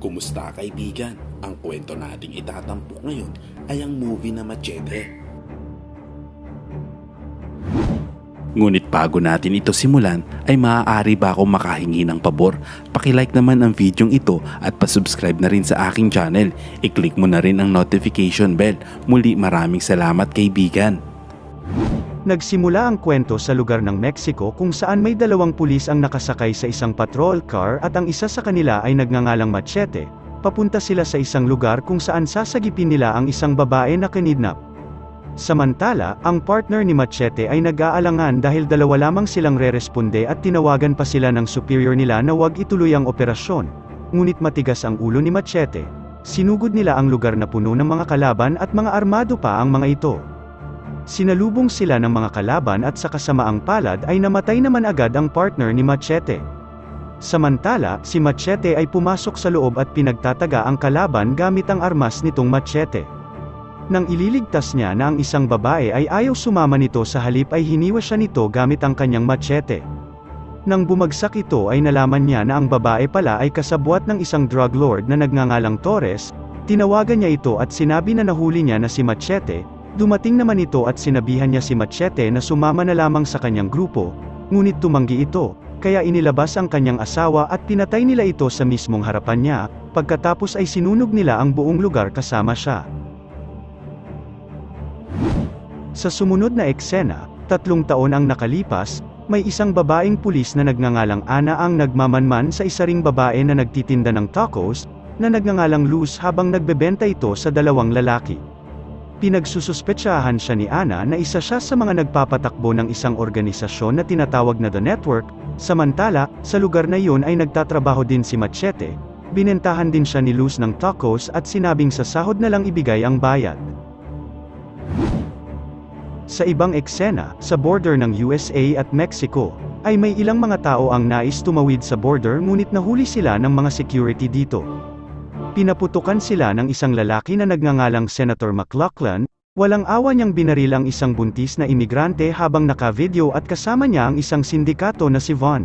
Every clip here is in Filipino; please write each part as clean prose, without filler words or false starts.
Kumusta kaibigan? Ang kwento nating itatampok ngayon ay ang movie na Machete. Ngunit bago natin ito simulan, ay maaari ba akong makahingi ng pabor? Pakilike naman ang videong ito at pasubscribe na rin sa aking channel. I-click mo na rin ang notification bell. Muli maraming salamat kaibigan. Nagsimula ang kwento sa lugar ng Mexico kung saan may dalawang pulis ang nakasakay sa isang patrol car at ang isa sa kanila ay nagngangalang Machete. Papunta sila sa isang lugar kung saan sasagipin nila ang isang babae na kinidnap. Samantala, ang partner ni Machete ay nag-aalangan dahil dalawa lamang silang re-responde at tinawagan pa sila ng superior nila na huwag ituloy ang operasyon. Ngunit matigas ang ulo ni Machete. Sinugod nila ang lugar na puno ng mga kalaban at mga armado pa ang mga ito. Sinalubong sila ng mga kalaban at sa kasamaang palad ay namatay naman agad ang partner ni Machete. Samantala, si Machete ay pumasok sa loob at pinagtataga ang kalaban gamit ang armas nitong Machete. Nang ililigtas niya na ang isang babae ay ayaw sumama nito, sa halip ay hiniwa siya nito gamit ang kanyang machete. Nang bumagsak ito ay nalaman niya na ang babae pala ay kasabwat ng isang drug lord na nagngangalang Torres. Tinawagan niya ito at sinabi na nahuli niya na si Machete. Dumating naman ito at sinabihan niya si Machete na sumama na lamang sa kanyang grupo, ngunit tumanggi ito, kaya inilabas ang kanyang asawa at pinatay nila ito sa mismong harapan niya. Pagkatapos ay sinunog nila ang buong lugar kasama siya. Sa sumunod na eksena, 3 taon ang nakalipas, may isang babaeng pulis na nagngangalang Ana ang nagmamanman sa isa ring babae na nagtitinda ng tacos, na nagngangalang Luz habang nagbebenta ito sa dalawang lalaki. Pinagsususpetsahan siya ni Ana na isa siya sa mga nagpapatakbo ng isang organisasyon na tinatawag na The Network. Samantala, sa lugar na iyon ay nagtatrabaho din si Machete. Binentahan din siya ni Luz ng tacos at sinabing sa sahod na lang ibigay ang bayad. Sa ibang eksena, sa border ng USA at Mexico, ay may ilang mga tao ang nais tumawid sa border ngunit nahuli sila ng mga security dito. Pinaputukan sila ng isang lalaki na nagngangalang Senator McLaughlin. Walang awa niyang binaril ang isang buntis na imigrante habang naka-video at kasama niya ang isang sindikato na si Von.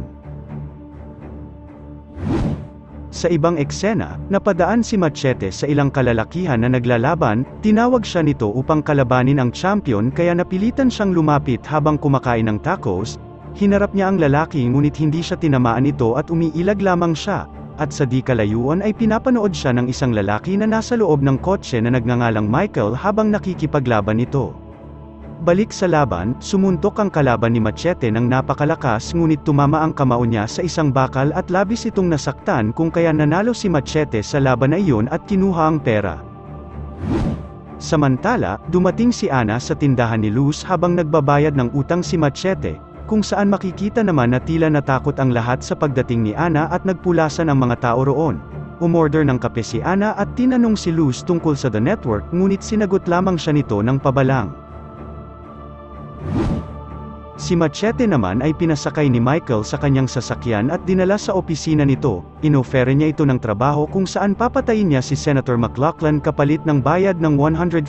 Sa ibang eksena, napadaan si Machete sa ilang kalalakihan na naglalaban. Tinawag siya nito upang kalabanin ang champion kaya napilitan siyang lumapit habang kumakain ng tacos. Hinarap niya ang lalaki ngunit hindi siya tinamaan nito at umiilag lamang siya. At sa di kalayuan ay pinapanood siya ng isang lalaki na nasa loob ng kotse na nagngangalang Michael habang nakikipaglaban ito. Balik sa laban, sumuntok ang kalaban ni Machete ng napakalakas ngunit tumama ang kamao niya sa isang bakal at labis itong nasaktan kung kaya nanalo si Machete sa laban na iyon at kinuha ang pera. Samantala, dumating si Ana sa tindahan ni Luz habang nagbabayad ng utang si Machete, kung saan makikita naman na tila natakot ang lahat sa pagdating ni Ana at nagpulasan ang mga tao roon. Umorder ng kape si Ana at tinanong si Luz tungkol sa The Network ngunit sinagot lamang siya nito ng pabalang. Si Machete naman ay pinasakay ni Michael sa kanyang sasakyan at dinala sa opisina nito. Inofere niya ito ng trabaho kung saan papatayin niya si Senator McLaughlin kapalit ng bayad ng $150,000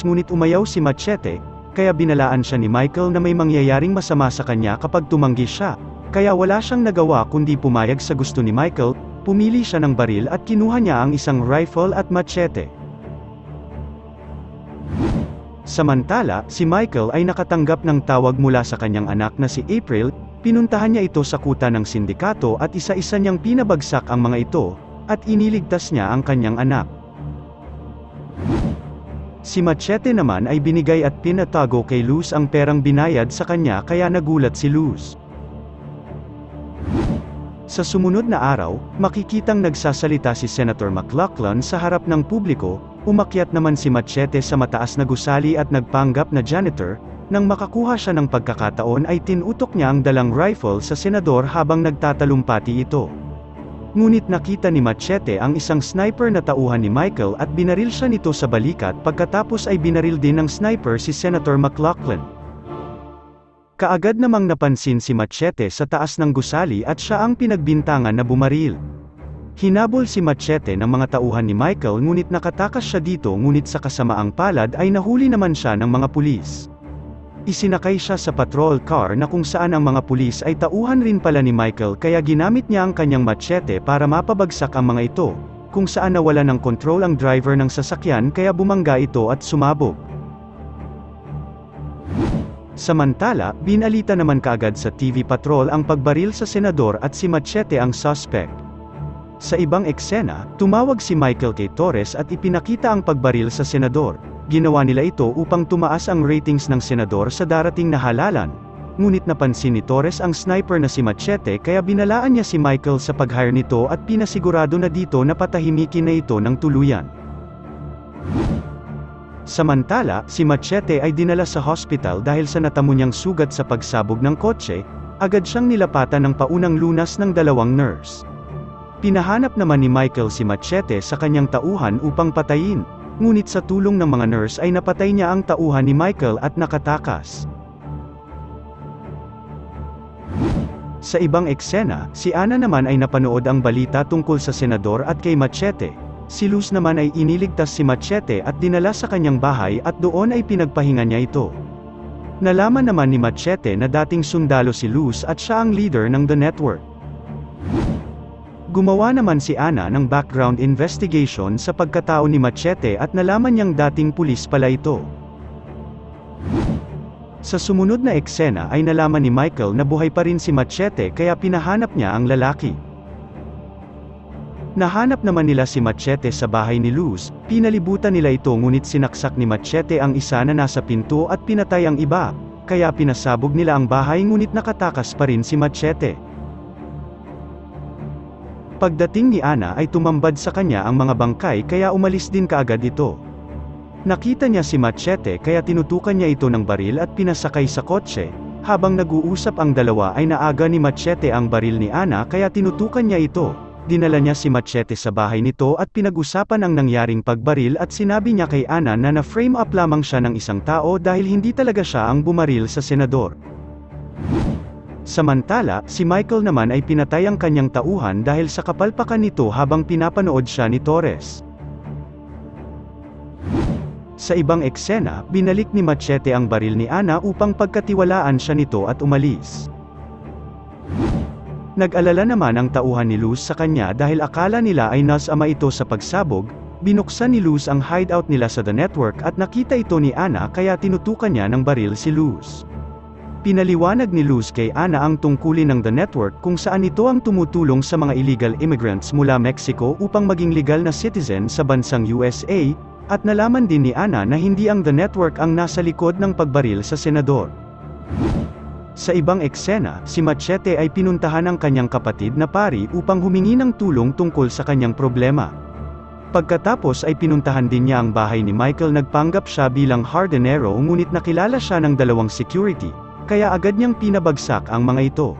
ngunit umayaw si Machete, kaya binalaan siya ni Michael na may mangyayaring masama sa kanya kapag tumanggi siya. Kaya wala siyang nagawa kundi pumayag sa gusto ni Michael. Pumili siya ng baril at kinuha niya ang isang rifle at machete. Samantala, si Michael ay nakatanggap ng tawag mula sa kanyang anak na si April. Pinuntahan niya ito sa kuta ng sindikato at isa-isa niyang pinabagsak ang mga ito, at iniligtas niya ang kanyang anak. Si Machete naman ay binigay at pinatago kay Luz ang perang binayad sa kanya kaya nagulat si Luz. Sa sumunod na araw, makikitang nagsasalita si Senator McLaughlin sa harap ng publiko. Umakyat naman si Machete sa mataas na gusali at nagpanggap na janitor. Nang makakuha siya ng pagkakataon ay tinutok niya ang dalang rifle sa senador habang nagtatalumpati ito. Ngunit nakita ni Machete ang isang sniper na tauhan ni Michael at binaril siya nito sa balikat. Pagkatapos ay binaril din ng sniper si Senator McLaughlin. Kaagad namang napansin si Machete sa taas ng gusali at siya ang pinagbintangan na bumaril. Hinabol si Machete ng mga tauhan ni Michael ngunit nakatakas siya dito ngunit sa kasamaang palad ay nahuli naman siya ng mga pulis. Isinakay siya sa patrol car na kung saan ang mga pulis ay tauhan rin pala ni Michael kaya ginamit niya ang kanyang machete para mapabagsak ang mga ito, kung saan nawala ng kontrol ang driver ng sasakyan kaya bumangga ito at sumabog. Samantala, binalita naman kaagad sa TV Patrol ang pagbaril sa senador at si Machete ang suspect. Sa ibang eksena, tumawag si Michael kay Torres at ipinakita ang pagbaril sa senador. Ginawa nila ito upang tumaas ang ratings ng senador sa darating na halalan. Ngunit napansin ni Torres ang sniper na si Machete kaya binalaan niya si Michael sa pag-hire nito at pinasigurado na dito na patahimikin na ito ng tuluyan. Samantala, si Machete ay dinala sa hospital dahil sa natamo niyang sugat sa pagsabog ng kotse, agad siyang nilapatan ng paunang lunas ng 2 nurse. Pinahanap naman ni Michael si Machete sa kanyang tauhan upang patayin, ngunit sa tulong ng mga nurse ay napatay niya ang tauhan ni Michael at nakatakas. Sa ibang eksena, si Ana naman ay napanood ang balita tungkol sa senador at kay Machete. Si Luz naman ay iniligtas si Machete at dinala sa kanyang bahay at doon ay pinagpahinga niya ito. Nalaman naman ni Machete na dating sundalo si Luz at siya ang leader ng The Network. Gumawa naman si Ana ng background investigation sa pagkatao ni Machete at nalaman niyang dating pulis pala ito. Sa sumunod na eksena ay nalaman ni Michael na buhay pa rin si Machete kaya pinahanap niya ang lalaki. Nahanap naman nila si Machete sa bahay ni Luz, pinalibutan nila ito ngunit sinaksak ni Machete ang isa na nasa pinto at pinatay ang iba, kaya pinasabog nila ang bahay ngunit nakatakas pa rin si Machete. Pagdating ni Ana ay tumambad sa kanya ang mga bangkay kaya umalis din kaagad ito. Nakita niya si Machete kaya tinutukan niya ito ng baril at pinasakay sa kotse, habang nag-uusap ang dalawa ay naaga ni Machete ang baril ni Ana kaya tinutukan niya ito. Dinala niya si Machete sa bahay nito at pinag-usapan ang nangyaring pagbaril at sinabi niya kay Ana na na-frame up lamang siya ng isang tao dahil hindi talaga siya ang bumaril sa senador. Samantala, si Michael naman ay pinatay ang kanyang tauhan dahil sa kapalpakan nito habang pinapanood siya ni Torres. Sa ibang eksena, binalik ni Machete ang baril ni Ana upang pagkatiwalaan siya nito at umalis. Nag-alala naman ang tauhan ni Luz sa kanya dahil akala nila ay nasama ito sa pagsabog. Binuksan ni Luz ang hideout nila sa The Network at nakita ito ni Ana kaya tinutukan niya ng baril si Luz. Pinaliwanag ni Luz kay Ana ang tungkulin ng The Network kung saan ito ang tumutulong sa mga illegal immigrants mula Mexico upang maging legal na citizen sa bansang USA, at nalaman din ni Ana na hindi ang The Network ang nasa likod ng pagbaril sa senador. Sa ibang eksena, si Machete ay pinuntahan ng kanyang kapatid na pari upang humingi ng tulong tungkol sa kanyang problema. Pagkatapos ay pinuntahan din niya ang bahay ni Michael. Nagpanggap siya bilang hardinero ngunit nakilala siya ng 2 security, kaya agad niyang pinabagsak ang mga ito.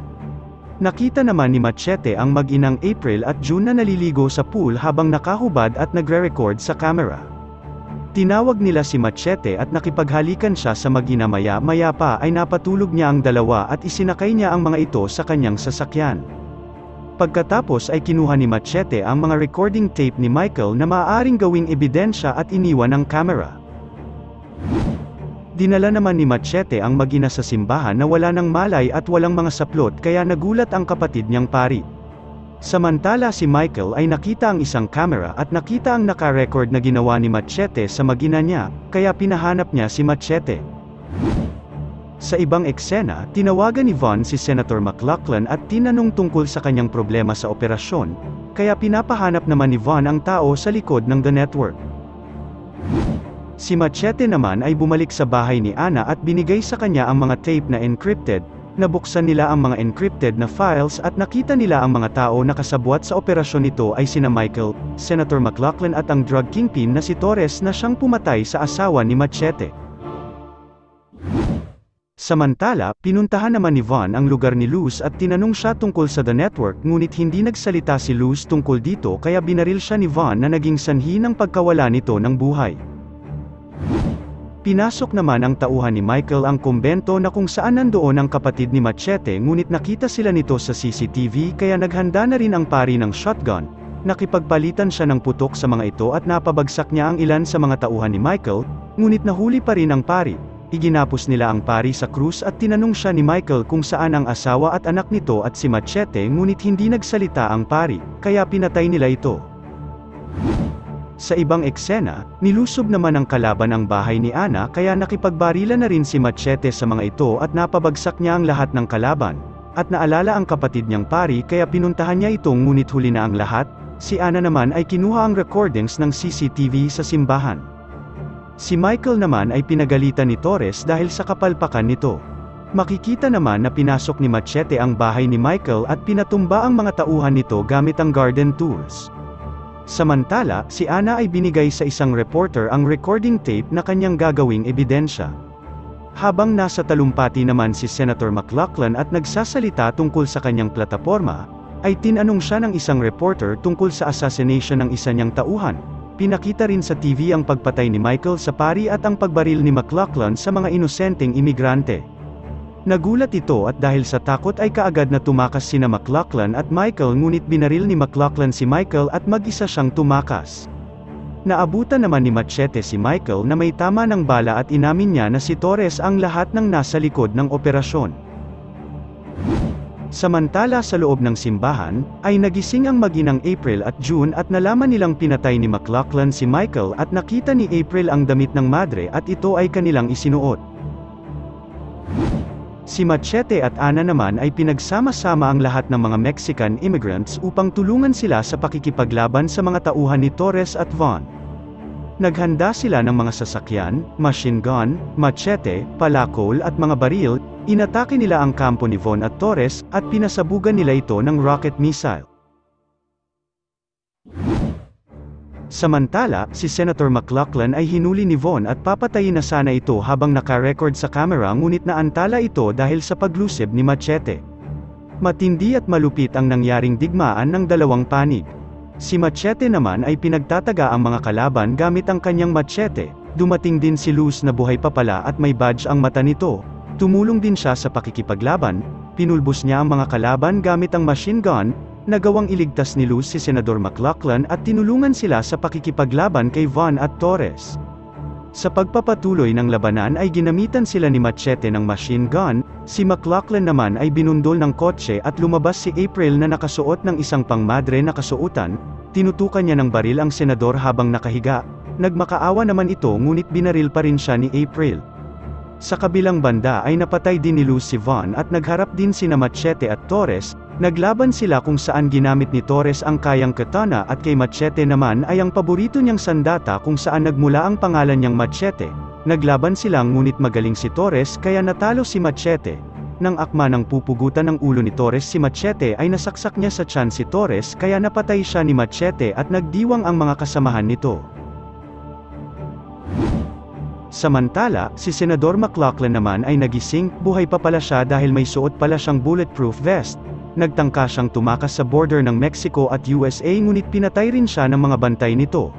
Nakita naman ni Machete ang mag-inang April at June na naliligo sa pool habang nakahubad at nagre-record sa camera. Tinawag nila si Machete at nakipaghalikan siya sa mag-ina. Maya-maya pa ay napatulog niya ang dalawa at isinakay niya ang mga ito sa kanyang sasakyan. Pagkatapos ay kinuha ni Machete ang mga recording tape ni Michael na maaaring gawing ebidensya at iniwan ang camera. Dinala naman ni Machete ang mag-ina sa simbahan na wala ng malay at walang mga saplot kaya nagulat ang kapatid niyang pari. Samantala si Michael ay nakita ang isang camera at nakita ang naka-record na ginawa ni Machete sa mag-ina niya, kaya pinahanap niya si Machete. Sa ibang eksena, tinawagan ni Von si Senator McLachlan at tinanong tungkol sa kanyang problema sa operasyon, kaya pinapahanap naman ni Von ang tao sa likod ng The Network. Si Machete naman ay bumalik sa bahay ni Ana at binigay sa kanya ang mga tape na encrypted. Nabuksan nila ang mga encrypted na files at nakita nila ang mga tao na kasabwat sa operasyon nito ay sina Michael, Senator McLachlan at ang drug kingpin na si Torres na siyang pumatay sa asawa ni Machete. Samantala, pinuntahan naman ni Von ang lugar ni Luz at tinanong siya tungkol sa The Network ngunit hindi nagsalita si Luz tungkol dito kaya binaril siya ni Von na naging sanhi ng pagkawala nito ng buhay. Pinasok naman ang tauhan ni Michael ang kumbento na kung saan nandoon ang kapatid ni Machete ngunit nakita sila nito sa CCTV kaya naghanda na rin ang pari ng shotgun. Nakipagpalitan siya ng putok sa mga ito at napabagsak niya ang ilan sa mga tauhan ni Michael, ngunit nahuli pa rin ang pari. iginapos nila ang pari sa krus at tinanong siya ni Michael kung saan ang asawa at anak nito at si Machete, ngunit hindi nagsalita ang pari, kaya pinatay nila ito. Sa ibang eksena, nilusob naman ng kalaban ang bahay ni Ana kaya nakipagbarila na rin si Machete sa mga ito at napabagsak niya ang lahat ng kalaban. At naalala ang kapatid niyang pari kaya pinuntahan niya ito ngunit huli na ang lahat. Si Ana naman ay kinuha ang recordings ng CCTV sa simbahan. Si Michael naman ay pinagalitan ni Torres dahil sa kapalpakan nito. Makikita naman na pinasok ni Machete ang bahay ni Michael at pinatumba ang mga tauhan nito gamit ang garden tools. Samantala, si Ana ay binigay sa isang reporter ang recording tape na kanyang gagawing ebidensya. Habang nasa talumpati naman si Senator McLachlan at nagsasalita tungkol sa kanyang plataporma, ay tinanong siya ng isang reporter tungkol sa assassination ng isa niyang tauhan. Pinakita rin sa TV ang pagpatay ni Michael sa pari at ang pagbaril ni McLachlan sa mga inosenteng imigrante. Nagulat ito at dahil sa takot ay kaagad na tumakas sina McLachlan at Michael ngunit binaril ni McLachlan si Michael at mag-isa siyang tumakas. Naabutan naman ni Machete si Michael na may tama ng bala at inamin niya na si Torres ang lahat ng nasa likod ng operasyon. Samantala sa loob ng simbahan, ay nagising ang mag-inang April at June at nalaman nilang pinatay ni McLachlan si Michael at nakita ni April ang damit ng madre at ito ay kanilang isinuot. Si Machete at Ana naman ay pinagsama-sama ang lahat ng mga Mexican immigrants upang tulungan sila sa pakikipaglaban sa mga tauhan ni Torres at Von. Naghanda sila ng mga sasakyan, machine gun, machete, palakol at mga baril, inatake nila ang kampo ni Von at Torres, at pinasabugan nila ito ng rocket missile. Samantala, si Senator McLachlan ay hinuli ni Von at papatayin na sana ito habang naka-record sa kamera ngunit naantala ito dahil sa paglusob ni Machete. Matindi at malupit ang nangyaring digmaan ng dalawang panig. Si Machete naman ay pinagtataga ang mga kalaban gamit ang kanyang machete. Dumating din si Luz na buhay pa pala at may badge ang mata nito. Tumulong din siya sa pakikipaglaban, pinulbos niya ang mga kalaban gamit ang machine gun. Nagawang iligtas ni Luz si Senador McLachlan at tinulungan sila sa pakikipaglaban kay Von at Torres. Sa pagpapatuloy ng labanan ay ginamitan sila ni Machete ng machine gun, si McLachlan naman ay binundol ng kotse at lumabas si April na nakasuot ng isang pangmadre na kasuotan, tinutukan niya ng baril ang senador habang nakahiga, nagmakaawa naman ito ngunit binaril pa rin siya ni April. Sa kabilang banda ay napatay din ni Luz si Von at nagharap din sina Machete at Torres. Naglaban sila kung saan ginamit ni Torres ang kayang katana at kay Machete naman ay ang paborito niyang sandata kung saan nagmula ang pangalan niyang Machete. Naglaban sila ngunit magaling si Torres kaya natalo si Machete. Nang akma ng pupugutan ng ulo ni Torres si Machete ay nasaksak niya sa tiyan si Torres kaya napatay siya ni Machete at nagdiwang ang mga kasamahan nito. Samantala, si Senador McLachlan naman ay nagising, buhay pa pala siya dahil may suot pala siyang bulletproof vest. Nagtangka siyang tumakas sa border ng Mexico at USA ngunit pinatay rin siya ng mga bantay nito.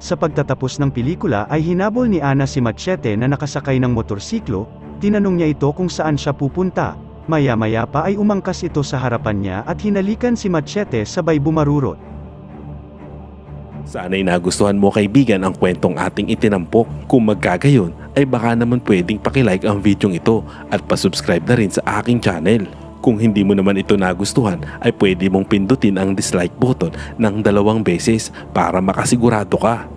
Sa pagtatapos ng pelikula ay hinabol ni Ana si Machete na nakasakay ng motorsiklo, tinanong niya ito kung saan siya pupunta. Maya-maya pa ay umangkas ito sa harapan niya at hinalikan si Machete sabay bumarurot. Sana'y nagustuhan mo kaibigan ang kwentong ating itinampok. Kung magkagayon, ay baka naman pwedeng pakilike ang video ito at pasubscribe na rin sa aking channel. Kung hindi mo naman ito nagustuhan, ay pwede mong pindutin ang dislike button ng 2 beses para makasigurado ka.